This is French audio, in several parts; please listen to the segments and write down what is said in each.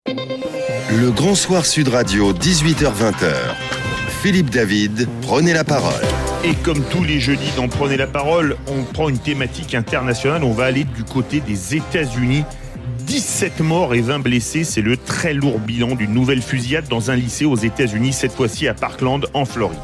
Le Grand Soir Sud Radio, 18h-20h. Philippe David, prenez la parole. Et comme tous les jeudis dans Prenez la parole, on prend une thématique internationale. On va aller du côté des États-Unis. 17 morts et 20 blessés, c'est le très lourd bilan d'une nouvelle fusillade dans un lycée aux États-Unis, cette fois-ci à Parkland, en Floride.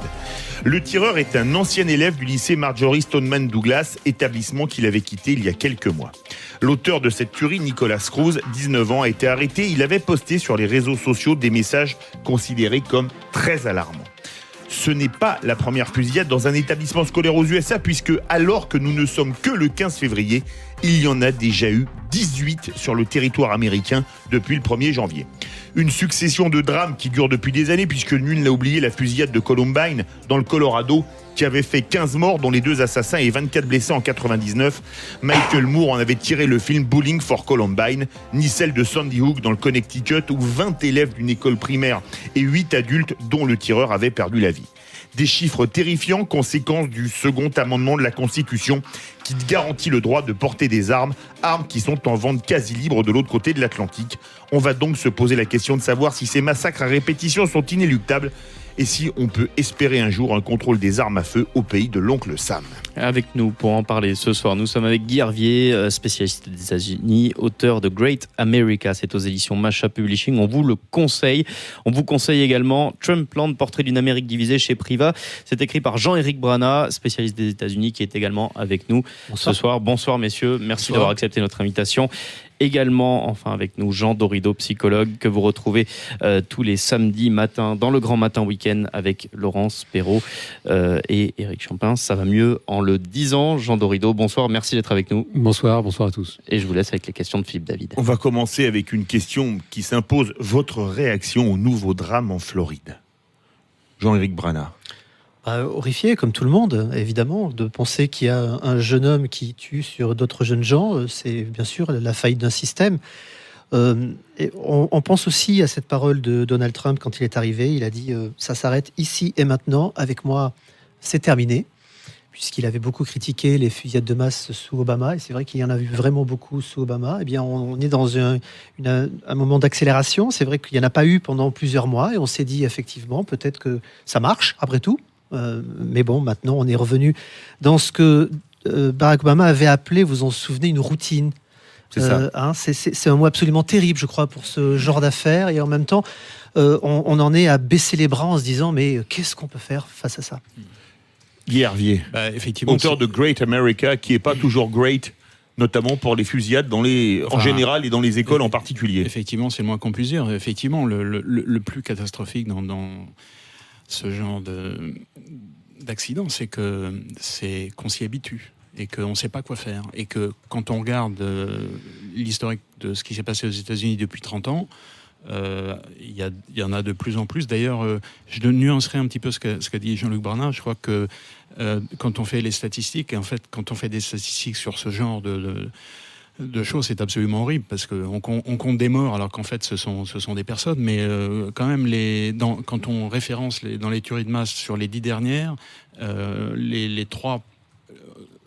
Le tireur est un ancien élève du lycée Marjory Stoneman Douglas, établissement qu'il avait quitté il y a quelques mois. L'auteur de cette tuerie, Nicholas Cruz, 19 ans, a été arrêté. Il avait posté sur les réseaux sociaux des messages considérés comme très alarmants. Ce n'est pas la première fusillade dans un établissement scolaire aux USA, puisque alors que nous ne sommes que le 15 février, il y en a déjà eu 18 sur le territoire américain depuis le 1er janvier. Une succession de drames qui dure depuis des années, puisque nul n'a oublié la fusillade de Columbine dans le Colorado, qui avait fait 15 morts, dont les 2 assassins et 24 blessés en 99. Michael Moore en avait tiré le film Bowling for Columbine, ni celle de Sandy Hook dans le Connecticut, où 20 élèves d'une école primaire et 8 adultes dont le tireur avait perdu la vie. Des chiffres terrifiants, conséquence du second amendement de la Constitution qui garantit le droit de porter des armes qui sont en vente quasi libre de l'autre côté de l'Atlantique. On va donc se poser la question de savoir si ces massacres à répétition sont inéluctables et si on peut espérer un jour un contrôle des armes à feu au pays de l'oncle Sam. Avec nous pour en parler ce soir, nous sommes avec Guy Hervier, spécialiste des États-Unis, auteur de Great America. C'est aux éditions Masha Publishing. On vous le conseille. On vous conseille également Trumpland, portrait d'une Amérique divisée chez Priva. C'est écrit par Jean-Éric Brana, spécialiste des États-Unis, qui est également avec nous ce soir. Bonsoir messieurs, merci d'avoir accepté notre invitation. Également, enfin avec nous, Jean Dorido, psychologue, que vous retrouvez tous les samedis matins dans le Grand Matin Week-end avec Laurence Perrault et Éric Champin. Ça va mieux en le disant. Jean Dorido, bonsoir, merci d'être avec nous. Bonsoir à tous. Et je vous laisse avec les questions de Philippe David. On va commencer avec une question qui s'impose. Votre réaction au nouveau drame en Floride? Jean-Éric Brana. Horrifié, comme tout le monde, évidemment, de penser qu'il y a un jeune homme qui tue sur d'autres jeunes gens, c'est bien sûr la faillite d'un système. Et on pense aussi à cette parole de Donald Trump quand il est arrivé. Il a dit ça s'arrête ici et maintenant, avec moi c'est terminé, puisqu'il avait beaucoup critiqué les fusillades de masse sous Obama, et c'est vrai qu'il y en a eu vraiment beaucoup sous Obama. Eh bien, on est dans un moment d'accélération. C'est vrai qu'il n'y en a pas eu pendant plusieurs mois, et on s'est dit effectivement peut-être que ça marche après tout. Mais bon, maintenant, on est revenu dans ce que Barack Obama avait appelé, vous en souvenez, une routine. C'est ça. C'est un mot absolument terrible, je crois, pour ce genre d'affaires. Et en même temps, on en est à baisser les bras en se disant, mais qu'est-ce qu'on peut faire face à ça? Guy Hervier, Effectivement, auteur de Great America, qui n'est pas toujours great, notamment pour les fusillades en général et dans les écoles en particulier. Effectivement, c'est le moins qu'on puisse dire. Effectivement, le plus catastrophique dans ce genre d'accident, c'est qu'on s'y habitue et qu'on ne sait pas quoi faire. Et que quand on regarde l'historique de ce qui s'est passé aux États-Unis depuis 30 ans, il y en a de plus en plus. D'ailleurs, je nuancerai un petit peu ce qu'a dit Jean-Luc Brana. Je crois que quand on fait les statistiques, et en fait, quand on fait des statistiques sur ce genre de choses, c'est absolument horrible parce qu'on compte des morts alors qu'en fait ce sont des personnes, mais quand même quand on référence dans les tueries de masse sur les 10 dernières, les 3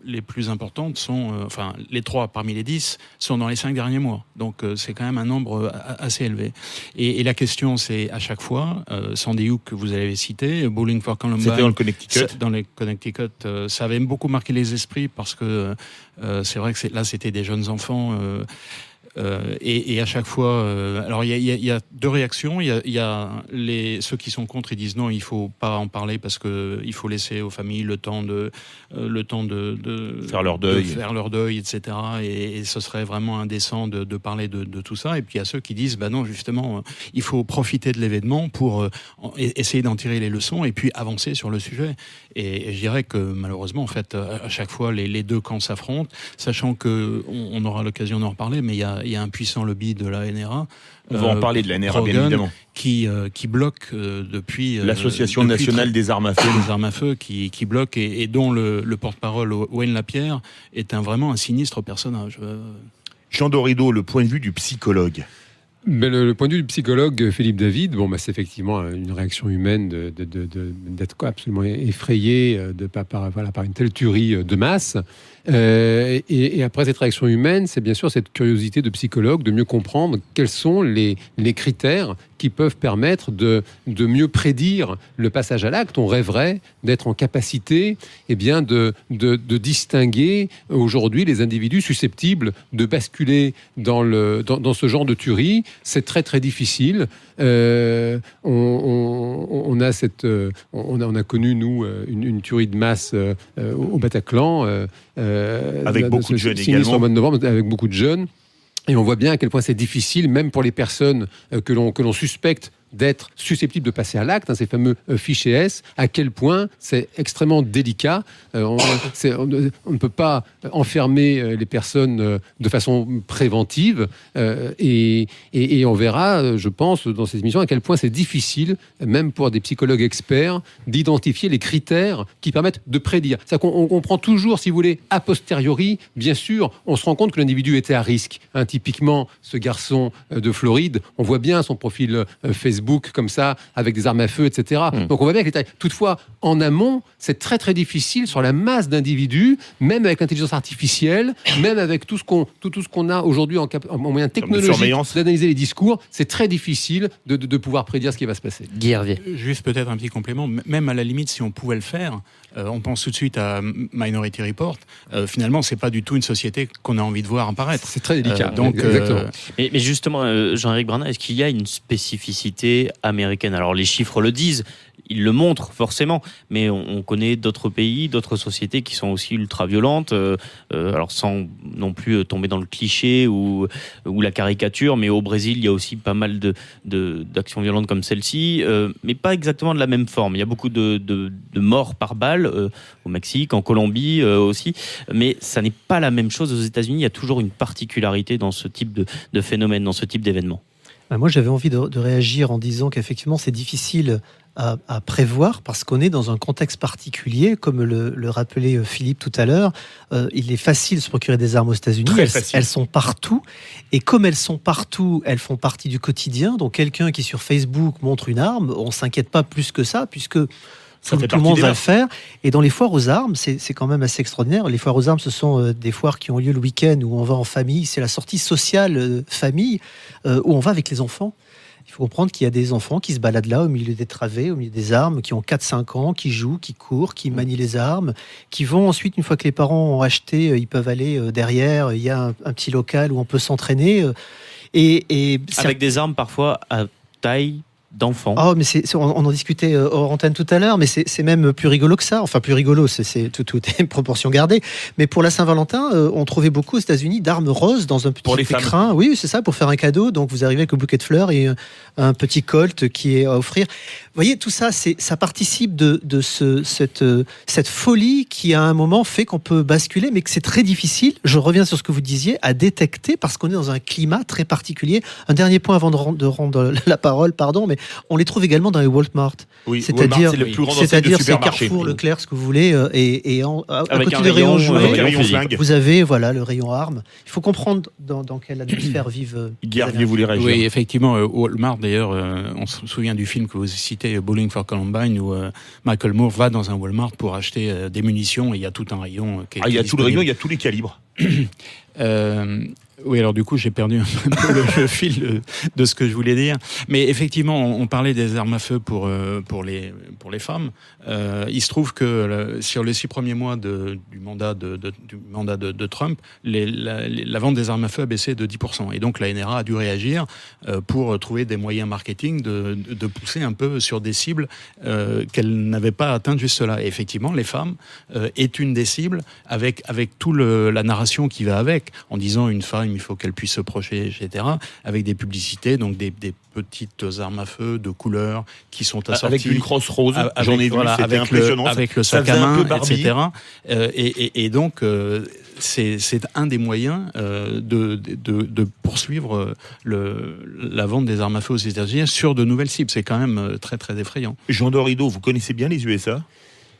les plus importantes sont, les 3 parmi les 10 sont dans les 5 derniers mois. Donc c'est quand même un nombre assez élevé. Et la question, c'est à chaque fois, Sandy Hook que vous avez cité, Bowling for Columbine. C'était dans le Connecticut. Dans le Connecticut, ça avait beaucoup marqué les esprits parce que c'est vrai que là, c'était des jeunes enfants. Et à chaque fois, alors il y a 2 réactions. Il y a ceux qui sont contre, ils disent non, il faut pas en parler parce que il faut laisser aux familles le temps de faire leur deuil, etc. Et ce serait vraiment indécent de parler de tout ça. Et puis il y a ceux qui disent bah non, justement, il faut profiter de l'événement pour essayer d'en tirer les leçons et puis avancer sur le sujet. Et je dirais que malheureusement, en fait, à chaque fois, les 2 camps s'affrontent, sachant que on aura l'occasion d'en reparler, mais il y a un puissant lobby de la NRA. On va en parler de la NRA, bien évidemment. Qui bloque depuis... l'Association nationale des armes à feu. Des armes à feu qui bloque et dont le porte-parole, Wayne Lapierre, est vraiment un sinistre personnage. Jean Dorido, le point de vue du psychologue. Mais le point de vue du psychologue Philippe David, c'est effectivement une réaction humaine d'être absolument effrayé par une telle tuerie de masse. Et après cette réaction humaine, c'est bien sûr cette curiosité de psychologue de mieux comprendre quels sont les critères qui peuvent permettre de mieux prédire le passage à l'acte. On rêverait d'être en capacité de distinguer aujourd'hui les individus susceptibles de basculer dans ce genre de tuerie. C'est très très difficile. On a connu nous une tuerie de masse au Bataclan avec beaucoup de jeunes également. Au mois de novembre, avec beaucoup de jeunes. Et on voit bien à quel point c'est difficile, même pour les personnes que l'on suspecte d'être susceptibles de passer à l'acte, ces fameux fichiers S, à quel point c'est extrêmement délicat. On ne peut pas enfermer les personnes de façon préventive et on verra, je pense, dans cette émission, à quel point c'est difficile, même pour des psychologues experts, d'identifier les critères qui permettent de prédire. C'est-à-dire qu'on comprend toujours, si vous voulez, a posteriori, bien sûr, on se rend compte que l'individu était à risque. Typiquement, ce garçon de Floride, on voit bien son profil Facebook comme ça, avec des armes à feu, etc. Donc on voit bien que les détails. Toutefois, en amont, c'est très très difficile sur la masse d'individus, même avec l'intelligence artificielle, même avec tout ce qu'on a aujourd'hui en moyen technologique d'analyser les discours, c'est très difficile de pouvoir prédire ce qui va se passer. Guy Hervier. Juste peut-être un petit complément, même à la limite, si on pouvait le faire, on pense tout de suite à Minority Report. Finalement, c'est pas du tout une société qu'on a envie de voir apparaître. C'est très délicat. Exactement. Mais justement, Jean-Éric Brunat, est-ce qu'il y a une spécificité américaine? Alors les chiffres le disent, ils le montrent forcément, mais on connaît d'autres pays, d'autres sociétés qui sont aussi ultra violentes, alors sans non plus tomber dans le cliché ou la caricature, mais au Brésil il y a aussi pas mal d'actions violentes comme celle-ci, mais pas exactement de la même forme. Il y a beaucoup de morts par balle au Mexique, en Colombie aussi, mais ça n'est pas la même chose aux États-Unis. Il y a toujours une particularité dans ce type de phénomène, dans ce type d'événement. Moi, j'avais envie de réagir en disant qu'effectivement, c'est difficile à prévoir parce qu'on est dans un contexte particulier, comme le rappelait Philippe tout à l'heure. Il est facile de se procurer des armes aux États-Unis. Elles sont partout. Et comme elles sont partout, elles font partie du quotidien. Donc, quelqu'un qui sur Facebook montre une arme, on ne s'inquiète pas plus que ça, puisque tout le monde va le faire. Et dans les foires aux armes, c'est quand même assez extraordinaire. Les foires aux armes, ce sont des foires qui ont lieu le week-end où on va en famille. C'est la sortie sociale famille où on va avec les enfants. Il faut comprendre qu'il y a des enfants qui se baladent là au milieu des travées, au milieu des armes, qui ont 4-5 ans, qui jouent, qui courent, qui manient les armes, qui vont ensuite, une fois que les parents ont acheté, ils peuvent aller derrière. Il y a un petit local où on peut s'entraîner. Avec des armes parfois à taille d'enfants. Oh, mais on en discutait hors antenne tout à l'heure, mais c'est même plus rigolo que ça. Enfin, plus rigolo, tout est proportion gardée. Mais pour la Saint-Valentin, on trouvait beaucoup aux États-Unis d'armes roses dans un petit écrin. Oui, c'est ça, pour faire un cadeau. Donc, vous arrivez avec le bouquet de fleurs et un petit colt qui est à offrir. Vous voyez, tout ça, ça participe de cette folie qui, à un moment, fait qu'on peut basculer, mais que c'est très difficile, je reviens sur ce que vous disiez, à détecter parce qu'on est dans un climat très particulier. Un dernier point avant de rendre la parole, pardon, mais on les trouve également dans les Walmart. Oui, c'est-à-dire c'est le plus grand enseigne de c'est supermarché. Carrefour, Leclerc, ce que vous voulez, à côté du rayon rayon jouets, flingue. vous avez le rayon armes. Il faut comprendre dans quelle atmosphère vivent. Guy Hervier voulait réagir. Oui, effectivement, Walmart, d'ailleurs, on se souvient du film que vous citez, Bowling for Columbine, où Michael Moore va dans un Walmart pour acheter des munitions, et il y a tout un rayon qui est il y a tout le rayon, il y a tous les calibres. Oui, alors du coup, j'ai perdu un peu le fil de ce que je voulais dire. Mais effectivement, on parlait des armes à feu pour les femmes. Il se trouve que sur les 6 premiers mois du mandat de Trump, la vente des armes à feu a baissé de 10%. Et donc, la NRA a dû réagir pour trouver des moyens marketing de pousser un peu sur des cibles qu'elle n'avait pas atteintes juste là. Et effectivement, les femmes est une des cibles avec toute la narration qui va avec, en disant une femme, il faut qu'elle puisse se projeter, etc., avec des publicités, donc des petites armes à feu de couleurs qui sont assorties. Avec une crosse rose, j'en ai vu, c'était impressionnant. Avec le sac à main, etc. Et donc, c'est un des moyens de poursuivre la vente des armes à feu aux États-Unis sur de nouvelles cibles. C'est quand même très, très effrayant. Jean Dorido, vous connaissez bien les USA ?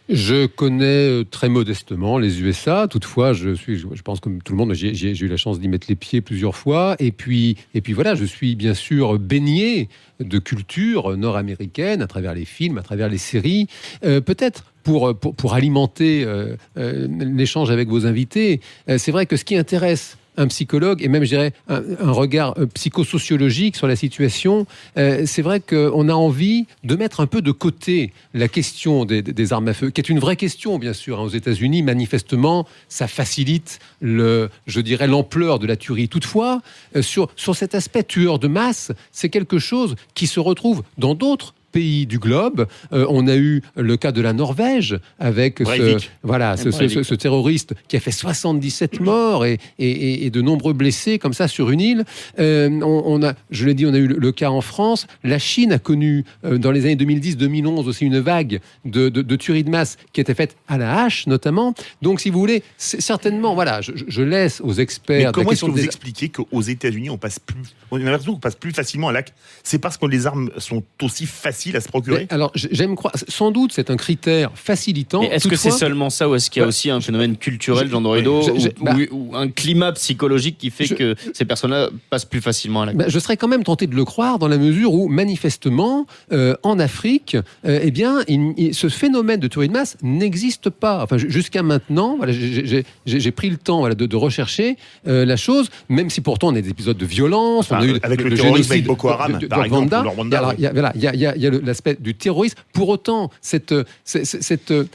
Je connais très modestement les USA. Toutefois, je pense comme tout le monde, j'ai eu la chance d'y mettre les pieds plusieurs fois. Et puis voilà, je suis bien sûr baigné de culture nord-américaine à travers les films, à travers les séries. Peut-être pour alimenter l'échange avec vos invités, c'est vrai que ce qui intéresse un psychologue, et même, je dirais, un regard psychosociologique sur la situation, c'est vrai qu'on a envie de mettre un peu de côté la question des armes à feu, qui est une vraie question, bien sûr. Aux États-Unis, manifestement, ça facilite, l'ampleur de la tuerie. Toutefois, sur cet aspect tueur de masse, c'est quelque chose qui se retrouve dans d'autres pays du globe. On a eu le cas de la Norvège avec ce terroriste qui a fait 77 morts et de nombreux blessés comme ça sur une île. Je l'ai dit, on a eu le cas en France. La Chine a connu dans les années 2010-2011 aussi une vague de tueries de masse qui était faite à la hache notamment. Donc si vous voulez, certainement, voilà, je laisse aux experts. Mais comment est-ce que vous expliquez qu'aux États-Unis on a l'impression qu'on passe plus facilement à l'acte? C'est parce que les armes sont aussi faciles à se procurer? Alors, j'aime croire, sans doute, c'est un critère facilitant. Mais est-ce que c'est seulement ça, ou est-ce qu'il y a aussi un phénomène culturel, Jean Dorido, ou un climat psychologique qui fait que ces personnes-là passent plus facilement à l'acte? Je serais quand même tenté de le croire, dans la mesure où, manifestement, en Afrique, ce phénomène de tuerie de masse n'existe pas. Enfin, jusqu'à maintenant, voilà, j'ai pris le temps de rechercher la chose, même si pourtant on a des épisodes de violence. On a eu avec le terrorisme avec Boko Haram, par exemple, ou le Rwanda. Il y a l'aspect du terrorisme. Pour autant, cette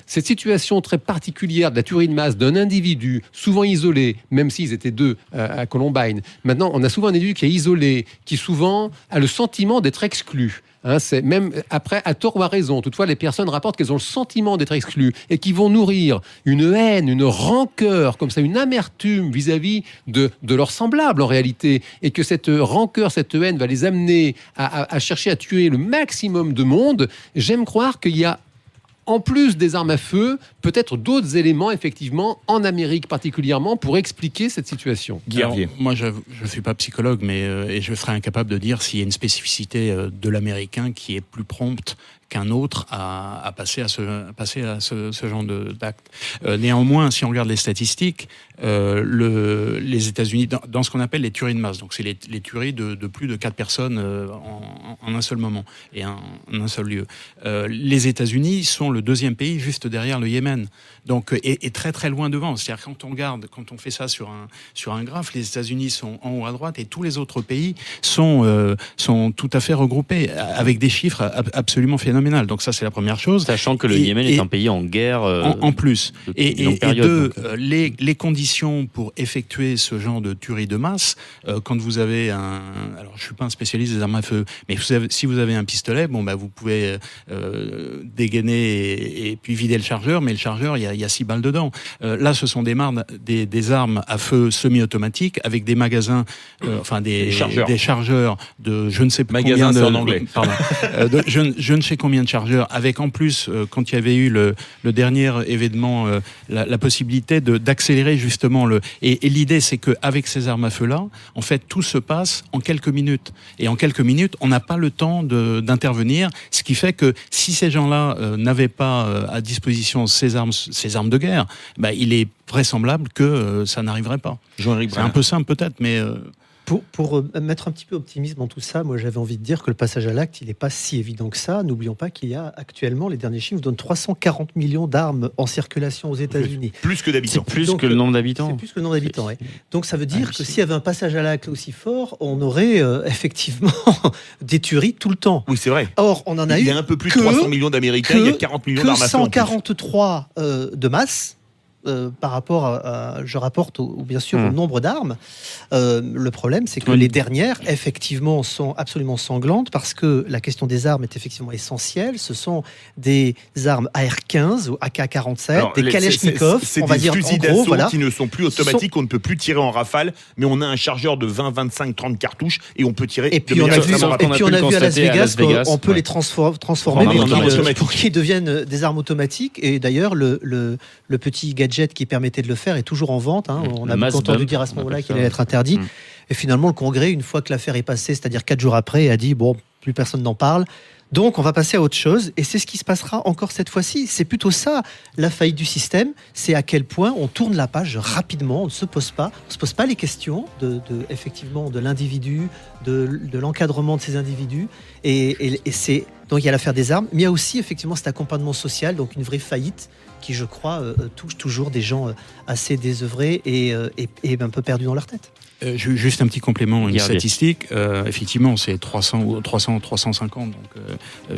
situation très particulière de la tuerie de masse d'un individu, souvent isolé, même s'ils étaient deux à Columbine. Maintenant, on a souvent un individu qui est isolé, qui souvent a le sentiment d'être exclu. C'est même après, à tort ou à raison. Toutefois, les personnes rapportent qu'elles ont le sentiment d'être exclues et qui vont nourrir une haine, une rancœur, comme ça, une amertume vis-à-vis de leurs semblables en réalité, et que cette rancœur, cette haine va les amener à chercher à tuer le maximum de monde. J'aime croire qu'il y a, en plus des armes à feu, peut-être d'autres éléments, effectivement, en Amérique particulièrement, pour expliquer cette situation. Alors, moi, je ne suis pas psychologue, mais et je serais incapable de dire s'il y a une spécificité de l'américain qui est plus prompte qu'un autre à passer à ce genre d'acte. Néanmoins, si on regarde les statistiques, les États-Unis, dans ce qu'on appelle les tueries de masse, donc c'est les tueries de plus de 4 personnes en un seul moment et en un seul lieu. Les États-Unis sont le deuxième pays juste derrière le Yémen, donc et très très loin devant. C'est-à-dire quand on fait ça sur un graphe, les États-Unis sont en haut à droite et tous les autres pays sont tout à fait regroupés avec des chiffres absolument phénoménal. Donc ça, c'est la première chose. Sachant que le Yémen est un pays en guerre. En plus. Et les conditions pour effectuer ce genre de tuerie de masse, quand vous avez alors je suis pas un spécialiste des armes à feu, mais si vous avez un pistolet, vous pouvez dégainer et puis vider le chargeur, mais le chargeur, il y a 6 balles dedans. Là, ce sont des armes à feu semi-automatiques avec des magasins, des chargeurs de je ne sais plus combien de... c'est en anglais. Pardon. Je ne sais combien de chargeurs, avec en plus, quand il y avait eu le dernier événement, la possibilité d'accélérer justement et l'idée, c'est qu'avec ces armes à feu-là, en fait, tout se passe en quelques minutes. Et en quelques minutes, on n'a pas le temps d'intervenir, ce qui fait que si ces gens-là n'avaient pas à disposition ces armes de guerre, il est vraisemblable que ça n'arriverait pas. C'est un peu simple peut-être, mais... Pour mettre un petit peu d'optimisme dans tout ça, moi j'avais envie de dire que le passage à l'acte, il n'est pas si évident que ça. N'oublions pas qu'il y a actuellement, les derniers chiffres donnent 340 millions d'armes en circulation aux États-Unis. Plus que d'habitants. C'est plus que le nombre d'habitants. C'est plus que le nombre d'habitants, oui. Donc ça veut dire que s'il y avait un passage à l'acte aussi fort, on aurait effectivement des tueries tout le temps. Oui, c'est vrai. Or, on en a eu. Il y a un peu plus de 300 millions d'Américains, il y a 40 millions d'armes à feu. 143 de masse. Par rapport je rapporte bien sûr au nombre d'armes. Le problème, c'est que les dernières, effectivement, sont absolument sanglantes parce que la question des armes est effectivement essentielle. Ce sont des armes AR-15 ou AK-47, des Kalachnikov, on va dire en gros. C'est des fusils d'assaut qui ne sont plus automatiques, on ne peut plus tirer en rafale, mais on a un chargeur de 20, 25, 30 cartouches et on peut tirer de manière extrêmement rapide. Et puis on a vu à Las Vegas qu'on peut les transformer pour qu'ils deviennent des armes automatiques. Et d'ailleurs, le petit gadget qui permettait de le faire est toujours en vente. On a entendu dire à ce moment-là qu'il allait être interdit. Et finalement, le Congrès, une fois que l'affaire est passée, c'est-à-dire 4 jours après, a dit bon, plus personne n'en parle. Donc on va passer à autre chose, et c'est ce qui se passera encore cette fois-ci. C'est plutôt ça, la faillite du système, c'est à quel point on tourne la page rapidement, on ne se pose pas les questions effectivement de l'individu, de l'encadrement de ces individus, et c'est donc il y a l'affaire des armes, mais il y a aussi effectivement cet accompagnement social, donc une vraie faillite qui, je crois, touche toujours des gens assez désœuvrés et un peu perdus dans leur tête. Juste un petit complément, une Guerrier. statistique. Effectivement, c'est 350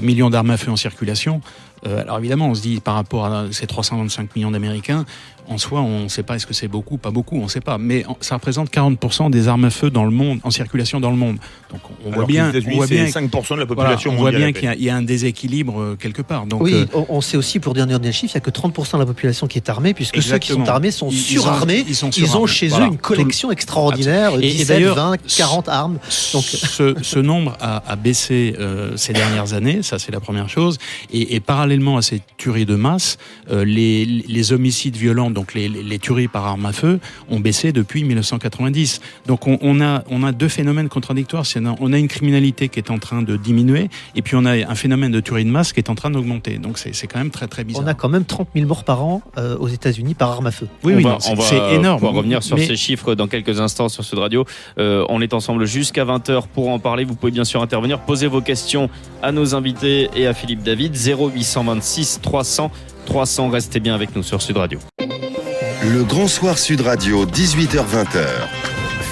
millions d'armes à feu en circulation. Alors évidemment, on se dit par rapport à ces 325 millions d'Américains, en soi, on ne sait pas est-ce que c'est beaucoup, pas beaucoup, on ne sait pas. Mais ça représente 40% des armes à feu dans le monde, en circulation dans le monde. Donc on voit bien, c'est 5% de la population on voit mondiale. bien qu'il y a un déséquilibre quelque part. Donc, oui, on sait aussi, pour donner des chiffres, il n'y a que 30% de la population qui est armée, puisque Exactement. ceux qui sont armés sont surarmés. Ils ont chez eux une collection extraordinaire, Et 17, d'ailleurs, 20, 40 armes. Donc, ce nombre a baissé ces dernières années, ça c'est la première chose. Et parallèlement à ces tueries de masse, les homicides violents, donc les tueries par arme à feu, ont baissé depuis 1990. Donc on a deux phénomènes contradictoires. On a une criminalité qui est en train de diminuer, et puis on a un phénomène de tuerie de masse qui est en train d'augmenter. Donc c'est quand même très très bizarre. on a quand même 30 000 morts par an aux États-Unis par arme à feu. Oui, c'est énorme. On va revenir sur Mais- ces chiffres dans quelques instants sur Sud Radio. On est ensemble jusqu'à 20h pour en parler. Vous pouvez bien sûr intervenir, poser vos questions à nos invités et à Philippe David. 0826 300 300. Restez bien avec nous sur Sud Radio. Le Grand Soir Sud Radio, 18h-20h.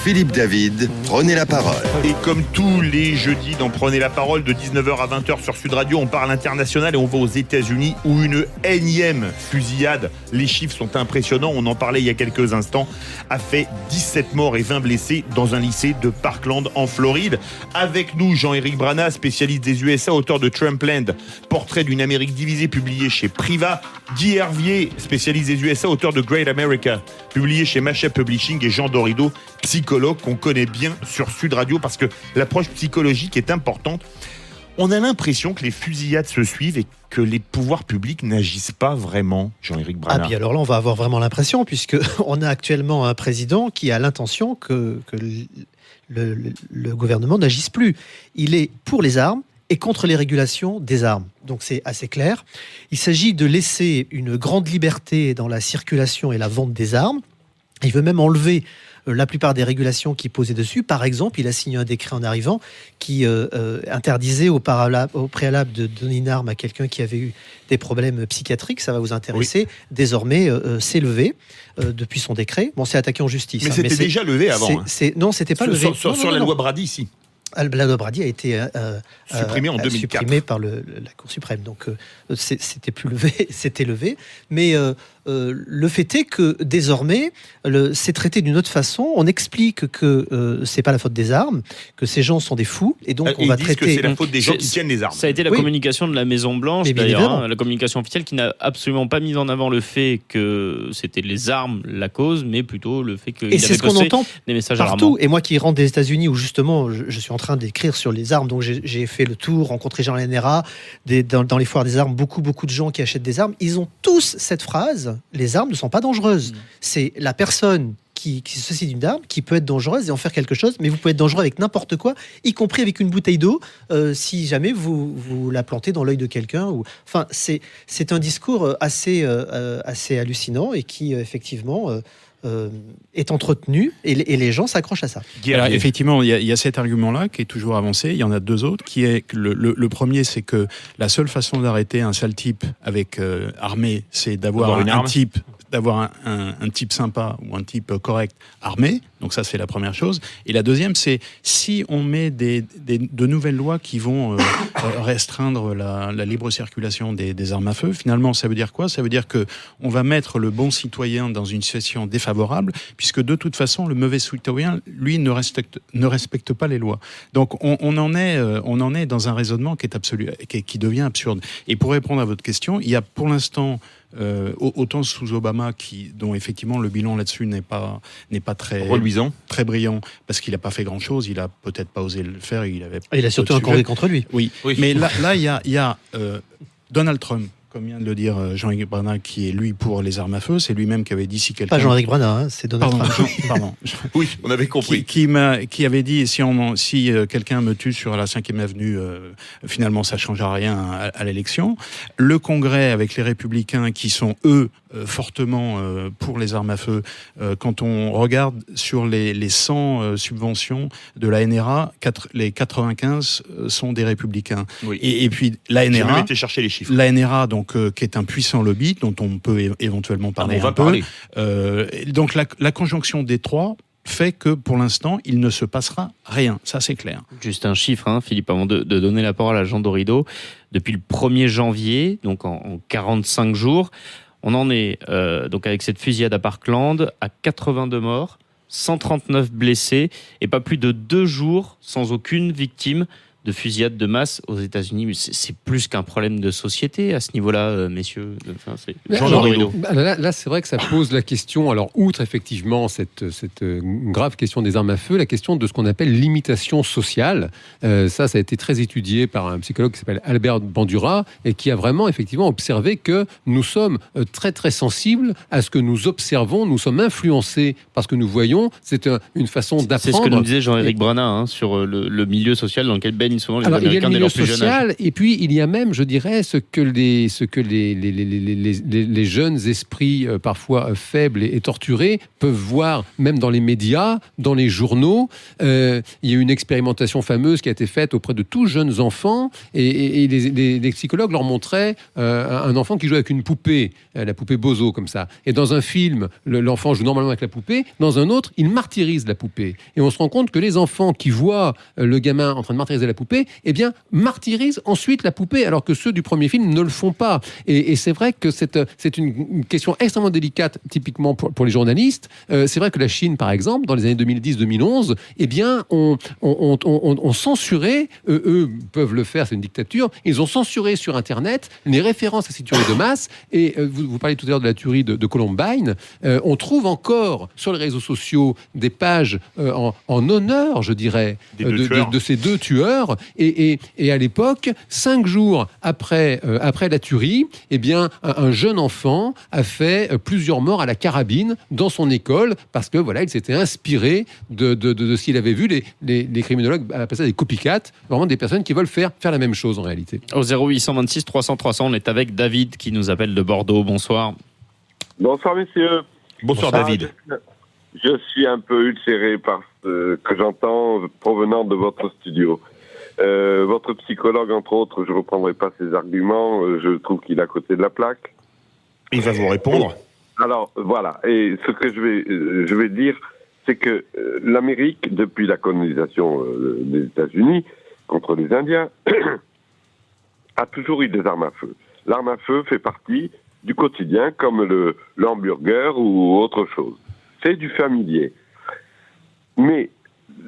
Philippe David, prenez la parole. Et comme tous les jeudis dans Prenez la parole de 19h à 20h sur Sud Radio, on parle international et on va aux États-Unis où une énième fusillade, les chiffres sont impressionnants, on en parlait il y a quelques instants, a fait 17 morts et 20 blessés dans un lycée de Parkland en Floride. Avec nous, Jean-Éric Brana, spécialiste des USA, auteur de Trumpland, portrait d'une Amérique divisée, publié chez Priva. Guy Hervier, spécialiste des USA, auteur de Great America, publié chez Mashup Publishing, et Jean Dorido, psychologue qu'on connaît bien sur Sud Radio parce que l'approche psychologique est importante. On a l'impression que les fusillades se suivent et que les pouvoirs publics n'agissent pas vraiment, Jean-Éric Ah, Brana. puis alors là, on va avoir vraiment l'impression, puisqu'on a actuellement un président qui a l'intention que le gouvernement n'agisse plus. Il est pour les armes et contre les régulations des armes. Donc c'est assez clair. Il s'agit de laisser une grande liberté dans la circulation et la vente des armes. Il veut même enlever la plupart des régulations qui posaient dessus. Par exemple, il a signé un décret en arrivant qui interdisait au préalable de donner une arme à quelqu'un qui avait eu des problèmes psychiatriques. Ça va vous intéresser. Oui. Désormais, c'est levé depuis son décret. Bon, c'est attaqué en justice. Mais c'était déjà levé avant. Non, c'était pas levé. Sur la loi Brady, si. La loi Brady a été supprimée en 2004. Supprimée par la Cour suprême. Donc, c'était plus levé, c'était levé. Mais le fait est que désormais, c'est traité d'une autre façon. On explique que c'est pas la faute des armes, que ces gens sont des fous, et donc on va traiter. Que c'est la faute des gens qui tiennent les armes. Ça a été la communication de la Maison Blanche, d'ailleurs, la communication officielle qui n'a absolument pas mis en avant le fait que c'était les armes la cause, mais plutôt le fait qu'il avait posté des messages partout. alarmants. Et moi qui rentre des États-Unis, où justement je suis en train d'écrire sur les armes, donc j'ai fait le tour, rencontré Jean Lenera, dans les foires des armes, beaucoup de gens qui achètent des armes, ils ont tous cette phrase: les armes ne sont pas dangereuses. C'est la personne qui se saisit d'une arme qui peut être dangereuse et en faire quelque chose, mais vous pouvez être dangereux avec n'importe quoi, y compris avec une bouteille d'eau, si jamais vous la plantez dans l'œil de quelqu'un. Enfin, c'est un discours assez hallucinant et qui effectivement est entretenu et les gens s'accrochent à ça. Alors, effectivement, il y a cet argument-là qui est toujours avancé. Il y en a deux autres. Qui est que le premier, c'est que la seule façon d'arrêter un sale type avec armé, c'est d'avoir un type. D'avoir un type sympa ou un type correct armé. Donc ça, c'est la première chose. Et la deuxième, c'est si on met de nouvelles lois qui vont restreindre la libre circulation des armes à feu, finalement, ça veut dire quoi ? Ça veut dire qu'on va mettre le bon citoyen dans une situation défavorable, puisque de toute façon, le mauvais citoyen, lui, ne respecte pas les lois. Donc on en est dans un raisonnement qui est absolu, qui devient absurde. Et pour répondre à votre question, il y a pour l'instant... autant sous Obama, dont effectivement le bilan là-dessus n'est pas très reluisant, très brillant, parce qu'il n'a pas fait grand-chose, il a peut-être pas osé le faire, il a surtout un courrier contre lui. Oui. Mais là il y a Donald Trump, comme vient de le dire Jean-Éric Brana, qui est lui pour les armes à feu, c'est lui-même qui avait dit si quelqu'un... Pas Jean-Éric Brana, c'est Donald Trump. Pardon. Oui, on avait compris. Qui avait dit si quelqu'un me tue sur la 5e avenue, finalement ça ne changera rien à l'élection. Le Congrès avec les Républicains qui sont eux fortement pour les armes à feu, quand on regarde sur les 100 subventions de la NRA, les 95 sont des Républicains. Oui. Et puis la J'ai même NRA, été chercher les chiffres. la NRA donc qui est un puissant lobby dont on peut éventuellement parler on va un peu. parler. Donc la conjonction des trois fait que pour l'instant il ne se passera rien, ça c'est clair. Juste un chiffre, Philippe, avant de donner la parole à Jean Dorido. Depuis le 1er janvier, donc en 45 jours, on en est, donc avec cette fusillade à Parkland, à 82 morts, 139 blessés, et pas plus de 2 jours sans aucune victime de fusillade de masse aux États-Unis. Mais c'est plus qu'un problème de société à ce niveau-là, messieurs. Enfin, Jean Dorido. Là, c'est vrai que ça pose la question, alors outre effectivement cette grave question des armes à feu, la question de ce qu'on appelle l'imitation sociale. Ça a été très étudié par un psychologue qui s'appelle Albert Bandura et qui a vraiment effectivement observé que nous sommes très très sensibles à ce que nous observons, nous sommes influencés par ce que nous voyons. C'est une façon d'apprendre. C'est ce que nous disait Jean-Éric Brana sur le milieu social dans lequel baignent souvent les Alors, Américains il y a le dès milieu leur plus jeune âge. social, et puis il y a même, je dirais, ce que les jeunes esprits parfois faibles et torturés peuvent voir même dans les médias, dans les journaux. Il y a eu une expérimentation fameuse qui a été faite auprès de tous jeunes enfants, et les psychologues leur montraient un enfant qui jouait avec une poupée, la poupée Bozo comme ça. Et dans un film, l'enfant joue normalement avec la poupée, dans un autre, il martyrise la poupée. Et on se rend compte que les enfants qui voient le gamin en train de martyriser la poupée, eh bien, martyrisent ensuite la poupée, alors que ceux du premier film ne le font pas. Et c'est vrai que c'est une question extrêmement délicate, typiquement pour les journalistes. C'est vrai que la Chine, par exemple, dans les années 2010-2011, eh bien, on censuré, eux peuvent le faire, c'est une dictature, ils ont censuré sur Internet les références à ces tueries de masse. Et vous parlez tout à l'heure de la tuerie de Columbine. On trouve encore sur les réseaux sociaux des pages en honneur, je dirais, de ces deux tueurs. Et à l'époque, 5 jours après la tuerie, eh bien, un jeune enfant a fait plusieurs morts à la carabine dans son école parce que voilà, il s'était inspiré de ce qu'il avait vu. Les criminologues appellent ça des copycats, vraiment des personnes qui veulent faire la même chose en réalité. Au 0826 300 300, on est avec David qui nous appelle de Bordeaux. Bonsoir. Bonsoir messieurs. Bonsoir David. Je suis un peu ulcéré par ce que j'entends provenant de votre studio. Votre psychologue, entre autres, je ne reprendrai pas ses arguments, je trouve qu'il est à côté de la plaque. Il va vous répondre. Alors, voilà. Et ce que je vais dire, c'est que l'Amérique, depuis la colonisation des États-Unis contre les Indiens, a toujours eu des armes à feu. L'arme à feu fait partie du quotidien, comme le hamburger ou autre chose. C'est du familier. Mais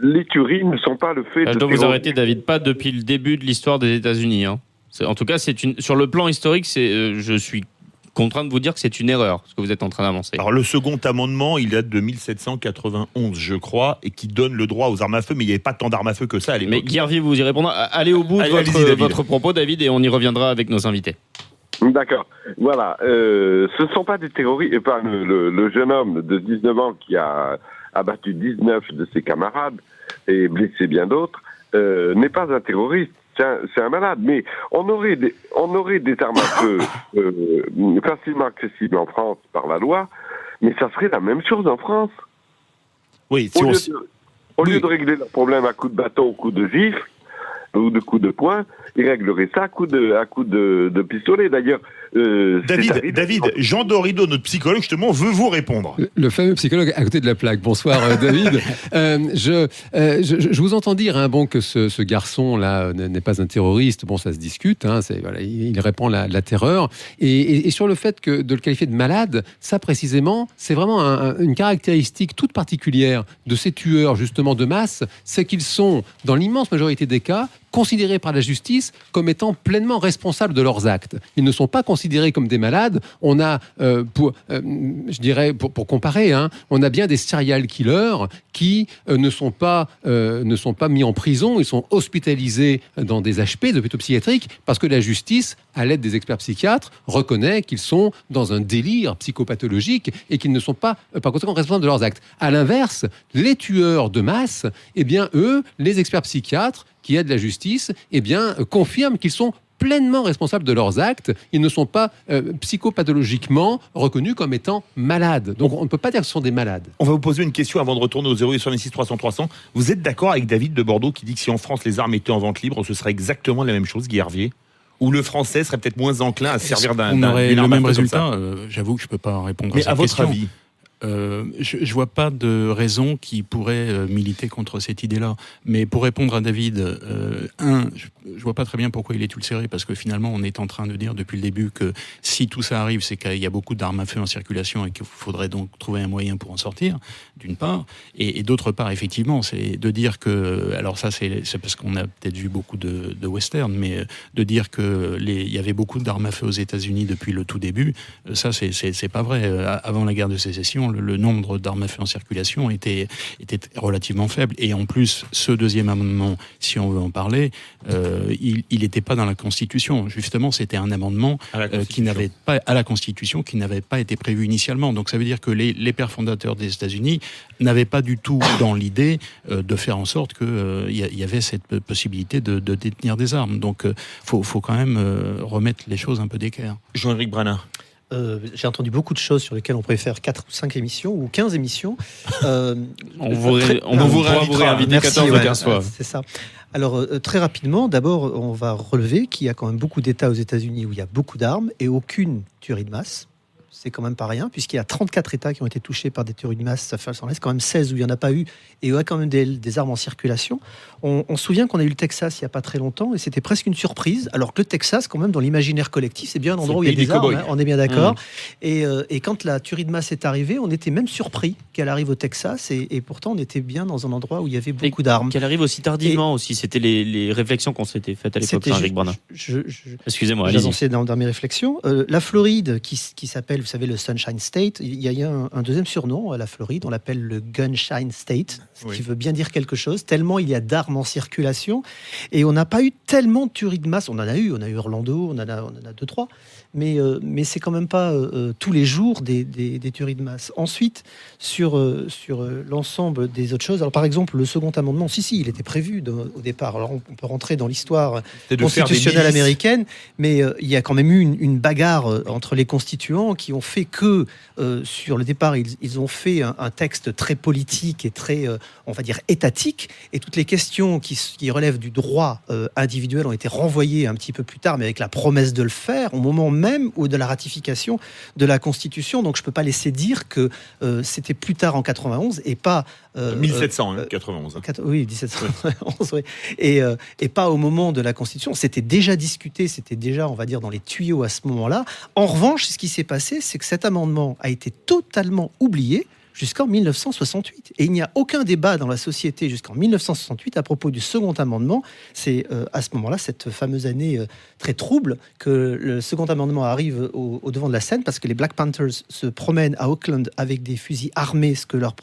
les tueries ne sont pas le fait de... Je dois vous arrêter, David, pas depuis le début de l'histoire des États-Unis. En tout cas, sur le plan historique, je suis contraint de vous dire que c'est une erreur, ce que vous êtes en train d'avancer. Alors, le second amendement, il date de 1791, je crois, et qui donne le droit aux armes à feu, mais il n'y avait pas tant d'armes à feu que ça à l'époque. Mais Guy Hervier, vous y répondra. Allez au bout de votre propos, David, et on y reviendra avec nos invités. D'accord. Voilà. Ce ne sont pas des terroristes. Le jeune homme de 19 ans qui a abattu 19 de ses camarades et blessé bien d'autres n'est pas un terroriste. C'est un malade. Mais on aurait des armes à feu facilement accessibles en France par la loi, mais ça serait la même chose en France. Oui. Au lieu de régler leur problème à coups de bâton ou coups de gifle ou de coups de poing, ils régleraient ça à coups de pistolet. D'ailleurs, David, Jean Dorido, notre psychologue, justement, veut vous répondre. Le fameux psychologue à côté de la plaque. Bonsoir, David. Je vous entends dire que ce garçon-là n'est pas un terroriste. Bon, ça se discute. Il répand la terreur. Et sur le fait de le qualifier de malade, ça précisément, c'est vraiment une caractéristique toute particulière de ces tueurs, justement, de masse, c'est qu'ils sont, dans l'immense majorité des cas, considérés par la justice comme étant pleinement responsables de leurs actes. Ils ne sont pas considérés comme des malades. On a, pour comparer, on a bien des serial killers qui ne sont pas mis en prison, ils sont hospitalisés dans des HP, des hôpitaux psychiatriques, parce que la justice, à l'aide des experts psychiatres, reconnaît qu'ils sont dans un délire psychopathologique et qu'ils ne sont pas, par conséquent, responsables de leurs actes. À l'inverse, les tueurs de masse, eh bien, eux, les experts psychiatres qui aident la justice, eh bien, confirment qu'ils sont pleinement responsables de leurs actes. Ils ne sont pas psychopathologiquement reconnus comme étant malades. Donc, on ne peut pas dire que ce sont des malades. On va vous poser une question avant de retourner au 0876 300 300. Vous êtes d'accord avec David de Bordeaux qui dit que si en France les armes étaient en vente libre, ce serait exactement la même chose, Guy Hervier ? Ou le Français serait peut-être moins enclin à se servir on aurait le même résultat. J'avoue que je ne peux pas répondre à cette question. Mais à votre avis ? Je vois pas de raison qui pourrait militer contre cette idée-là. Mais pour répondre à David, je vois pas très bien pourquoi il est ulcéré, parce que finalement, on est en train de dire depuis le début que si tout ça arrive, c'est qu'il y a beaucoup d'armes à feu en circulation et qu'il faudrait donc trouver un moyen pour en sortir, d'une part. Et d'autre part, effectivement, c'est de dire que... Alors ça, c'est parce qu'on a peut-être vu beaucoup de western, mais de dire que il y avait beaucoup d'armes à feu aux États-Unis depuis le tout début, ça, c'est pas vrai. Avant la guerre de sécession, le nombre d'armes à feu en circulation était relativement faible. Et en plus, ce deuxième amendement, si on veut en parler, il n'était pas dans la Constitution. Justement, c'était un amendement qui n'avait pas été prévu initialement. Donc ça veut dire que les pères fondateurs des États-Unis n'avaient pas du tout dans l'idée de faire en sorte qu'il y avait cette possibilité de détenir des armes. Donc faut quand même remettre les choses un peu d'équerre. Jean-Éric Brana. J'ai entendu beaucoup de choses sur lesquelles on pourrait faire 4 ou 5 émissions ou 15 émissions. On vous réinviter 14 ou 15 fois. C'est ça. Alors, très rapidement, d'abord, on va relever qu'il y a quand même beaucoup d'États aux États-Unis où il y a beaucoup d'armes et aucune tuerie de masse. C'est quand même pas rien, puisqu'il y a 34 États qui ont été touchés par des tueries de masse. Ça en laisse quand même 16 où il n'y en a pas eu, et il y a quand même des armes en circulation. On se souvient qu'on a eu le Texas il n'y a pas très longtemps, et c'était presque une surprise, alors que le Texas, quand même, dans l'imaginaire collectif, c'est bien un endroit où il y a des armes, on est bien d'accord. Et quand la tuerie de masse est arrivée, on était même surpris qu'elle arrive au Texas, et pourtant on était bien dans un endroit où il y avait beaucoup d'armes. Qu'elle arrive aussi tardivement aussi, c'était les réflexions qu'on s'était faites à l'époque, Jean-Éric Brana. Excusez-moi, allez-y. J'avançais dans mes réflexions. La Floride, qui s'appelle, vous savez, le Sunshine State, il y a un deuxième surnom à la Floride, on l'appelle le Gunshine State, ce qui veut bien dire quelque chose, tellement il y a d'armes en circulation, et on n'a pas eu tellement de tueries de masse. On a eu Orlando, on en a 2-3, mais c'est quand même pas tous les jours des tueries de masse. Ensuite, sur l'ensemble des autres choses, alors par exemple, le second amendement, si, il était prévu au départ. Alors on peut rentrer dans l'histoire constitutionnelle américaine, mais il y a quand même eu une bagarre entre les constituants qui ont fait que, sur le départ, ils ont fait un texte très politique et très, on va dire, étatique, et toutes les questions qui relèvent du droit individuel ont été renvoyées un petit peu plus tard, mais avec la promesse de le faire, au moment même ou de la ratification de la Constitution. Donc je ne peux pas laisser dire que c'était plus tard en 91 et pas... 1791. Oui, 1791, oui. Et pas au moment de la Constitution. C'était déjà discuté, c'était déjà, on va dire, dans les tuyaux à ce moment-là. En revanche, ce qui s'est passé, c'est que cet amendement a été totalement oublié jusqu'en 1968. Et il n'y a aucun débat dans la société jusqu'en 1968 à propos du second amendement. C'est à ce moment-là, cette fameuse année très trouble, que le second amendement arrive au devant de la scène, parce que les Black Panthers se promènent à Oakland avec des fusils armés, ce que leur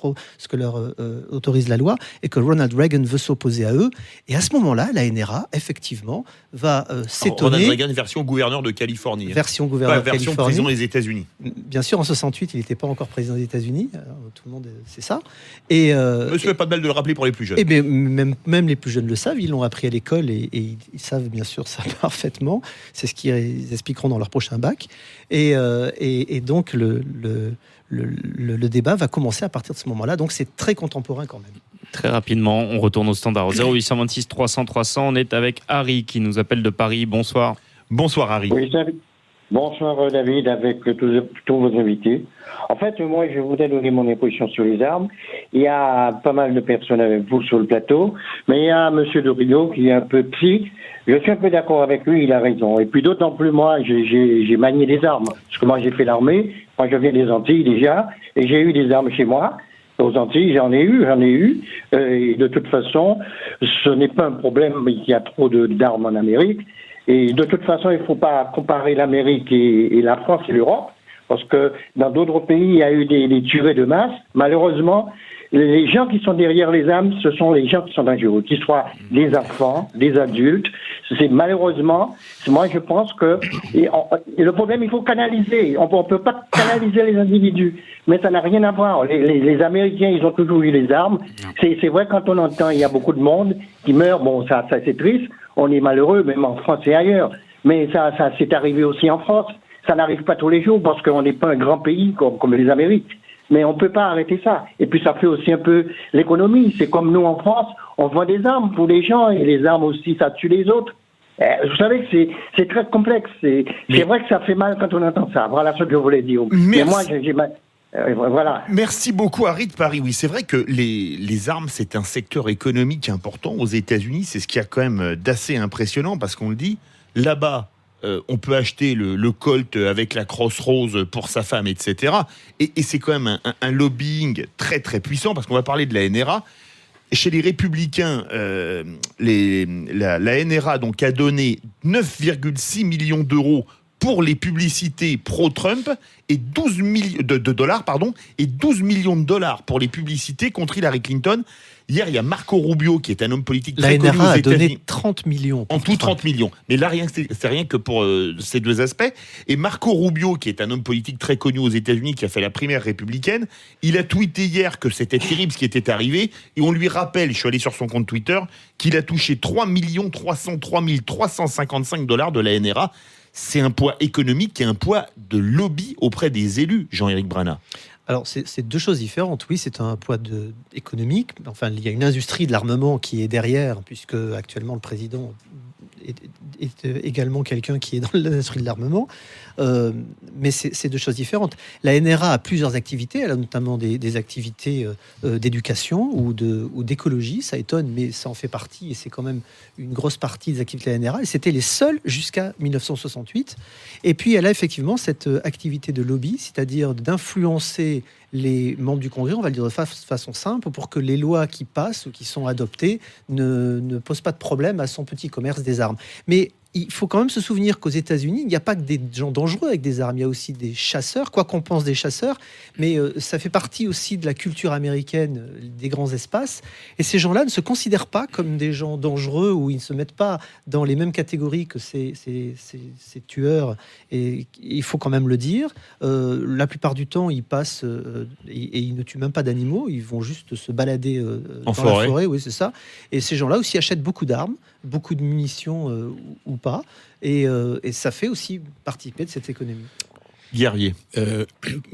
autorise la loi, et que Ronald Reagan veut s'opposer à eux. Et à ce moment-là, la NRA, effectivement, va s'étonner... Ronald Reagan, version gouverneur de Californie. Version gouverneur de Californie. Version président des États-Unis. Bien sûr, en 68, il n'était pas encore président des États-Unis. Tout le monde sait ça. Et Monsieur, pas de mal de le rappeler pour les plus jeunes. Et bien, même les plus jeunes le savent, ils l'ont appris à l'école et ils savent bien sûr ça parfaitement. C'est ce qu'ils expliqueront dans leur prochain bac. Et donc le débat va commencer à partir de ce moment-là. Donc c'est très contemporain quand même. Très rapidement, on retourne au standard. 0826 300 300, on est avec Harry qui nous appelle de Paris. Bonsoir. Bonsoir Harry. Oui, bonsoir David, avec tous vos invités. En fait, moi, je voudrais donner mon impression sur les armes. Il y a pas mal de personnes avec vous sur le plateau, mais il y a Monsieur Dorido qui est un peu psy. Je suis un peu d'accord avec lui, il a raison. Et puis d'autant plus, moi, j'ai manié des armes. Parce que moi, j'ai fait l'armée. Moi, je viens des Antilles déjà, et j'ai eu des armes chez moi. Aux Antilles, j'en ai eu. Et de toute façon, ce n'est pas un problème qu'il y a trop d'armes en Amérique. Et de toute façon, il ne faut pas comparer l'Amérique et la France et l'Europe, parce que dans d'autres pays, il y a eu des tueries de masse. Malheureusement, les gens qui sont derrière les armes, ce sont les gens qui sont dangereux, qu'ils soient des enfants, des adultes. C'est malheureusement, moi je pense que et le problème, il faut canaliser. On peut pas canaliser les individus, mais ça n'a rien à voir. Les Américains, ils ont toujours eu les armes. C'est vrai, quand on entend, il y a beaucoup de monde qui meurt. Bon, ça c'est triste. On est malheureux, même en France et ailleurs. Mais ça c'est arrivé aussi en France. Ça n'arrive pas tous les jours parce qu'on n'est pas un grand pays comme les Amériques. Mais on ne peut pas arrêter ça. Et puis ça fait aussi un peu l'économie. C'est comme nous en France, on vend des armes pour les gens et les armes aussi, ça tue les autres. Vous savez que c'est très complexe. C'est vrai que ça fait mal quand on entend ça. Voilà ce que je voulais dire. Mais moi, j'ai mal. Voilà. Merci beaucoup, Harry de Paris. Oui, c'est vrai que les armes, c'est un secteur économique important aux États-Unis. C'est ce qui a quand même d'assez impressionnant parce qu'on le dit, là-bas, on peut acheter le Colt avec la Crossrose pour sa femme, etc. Et c'est quand même un lobbying très très puissant parce qu'on va parler de la NRA. Chez les Républicains, la NRA donc a donné 9,6 millions d'euros pour les publicités pro-Trump et 12 millions de dollars, et 12 millions de dollars pour les publicités contre Hillary Clinton. Hier, il y a Marco Rubio, qui est un homme politique très connu aux États-Unis. La NRA a donné 30 millions. En tout, 30 millions. Mais là, c'est rien que pour ces deux aspects. Et Marco Rubio, qui est un homme politique très connu aux États-Unis, qui a fait la primaire républicaine, il a tweeté hier que c'était terrible ce qui était arrivé. Et on lui rappelle, je suis allé sur son compte Twitter, qu'il a touché 3 303 355 dollars de la NRA. C'est un poids économique et un poids de lobby auprès des élus, Jean-Éric Brana. Alors, c'est deux choses différentes. Oui, c'est un poids économique. Enfin, il y a une industrie de l'armement qui est derrière, puisque actuellement le président est également quelqu'un qui est dans l'industrie de l'armement. Mais c'est deux choses différentes. La NRA a plusieurs activités. Elle a notamment des activités d'éducation ou d'écologie. Ça étonne, mais ça en fait partie. Et c'est quand même une grosse partie des activités de la NRA. Et c'était les seules jusqu'à 1968. Et puis, elle a effectivement cette activité de lobby, c'est-à-dire d'influencer les membres du Congrès, on va le dire de façon simple, pour que les lois qui passent ou qui sont adoptées ne posent pas de problème à son petit commerce des armes. Mais il faut quand même se souvenir qu'aux États-Unis, il n'y a pas que des gens dangereux avec des armes, il y a aussi des chasseurs, quoi qu'on pense des chasseurs, mais ça fait partie aussi de la culture américaine des grands espaces. Et ces gens-là ne se considèrent pas comme des gens dangereux ou ils ne se mettent pas dans les mêmes catégories que ces tueurs. Et il faut quand même le dire. La plupart du temps, ils passent et ils ne tuent même pas d'animaux, ils vont juste se balader dans la forêt. Oui, c'est ça. Et ces gens-là aussi achètent beaucoup d'armes, beaucoup de munitions ou pas, et ça fait aussi participer de cette économie. Guerrier.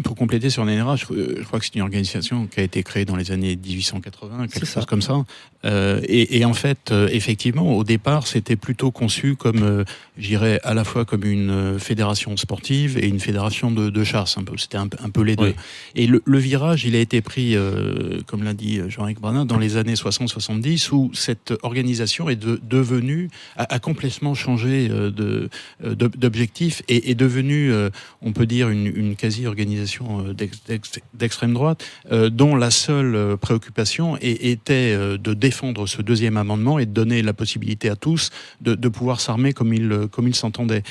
Pour compléter sur l'NRA, je crois que c'est une organisation qui a été créée dans les années 1880, quelque chose comme ça. Et en fait, effectivement, au départ, c'était plutôt conçu comme, j'irais, à la fois comme une fédération sportive et une fédération de chasse. C'était un peu les deux. Oui. Et le virage, il a été pris, comme l'a dit Jean-Éric Brana, dans les années 60-70, où cette organisation est devenue, a complètement changé d'objectif et est devenue, on peut dire, une quasi-organisation d'extrême droite, dont la seule préoccupation était de défendre ce deuxième amendement et de donner la possibilité à tous de pouvoir s'armer comme ils s'entendaient.